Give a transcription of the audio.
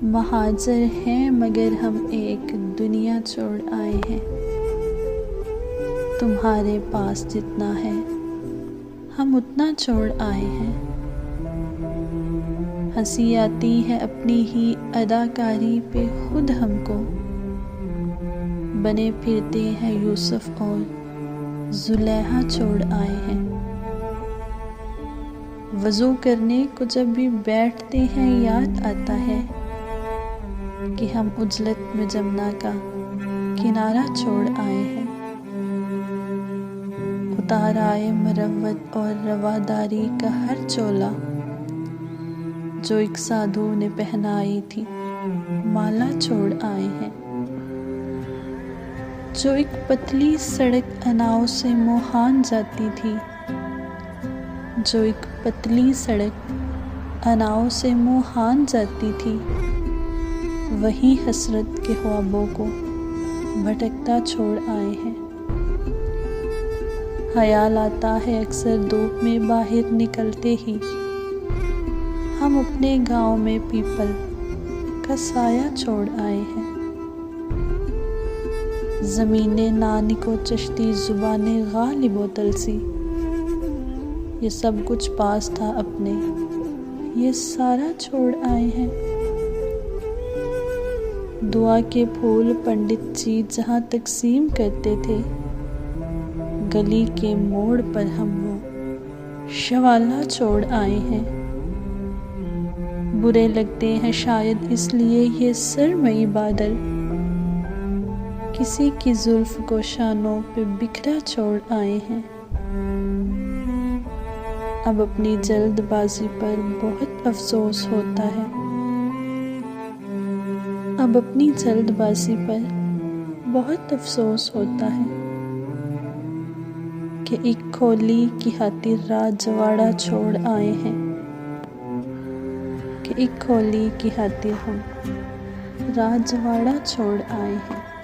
महाजर हैं मगर हम एक दुनिया छोड़ आए हैं। तुम्हारे पास जितना है हम उतना छोड़ आए हैं। हंसी आती है अपनी ही अदाकारी पे खुद हमको। बने फिरते हैं यूसुफ और जुलेहा छोड़ आए हैं। वज़ू करने को जब भी बैठते हैं याद आता है कि हम उजलत में जमुना का किनारा छोड़ आए हैं। उतार आए मरवत और रवादारी का हर चोला जो एक साधु ने पहनाई थी माला छोड़ आए हैं। जो एक पतली सड़क अनाव से मोहान जाती थी, जो एक पतली सड़क अनाव से मोहान जाती थी, वही हसरत के ख्वाबों को भटकता छोड़ आए हैं। ख्याल आता है अक्सर धूप में बाहर निकलते ही हम अपने गांव में पीपल का साया छोड़ आए हैं। ज़मीने नानिको चश्ती ज़ुबाने गालिबो तलसी, ये सब कुछ पास था अपने, ये सारा छोड़ आए हैं। दुआ के फूल पंडित जी जहाँ तकसीम करते थे, गली के मोड़ पर हम वो शवाला छोड़ आए हैं। बुरे लगते हैं शायद इसलिए ये सरमई बादल, किसी की जुल्फ को शानों पे बिखरा छोड़ आए हैं। अब अपनी जल्दबाजी पर बहुत अफसोस होता है। अब अपनी जल्दबाजी पर बहुत अफसोस होता है कि एक खोली की खातिर राजवाड़ा छोड़ आए हैं। कि एक खोली की खातिर हम राजवाड़ा छोड़ आए हैं।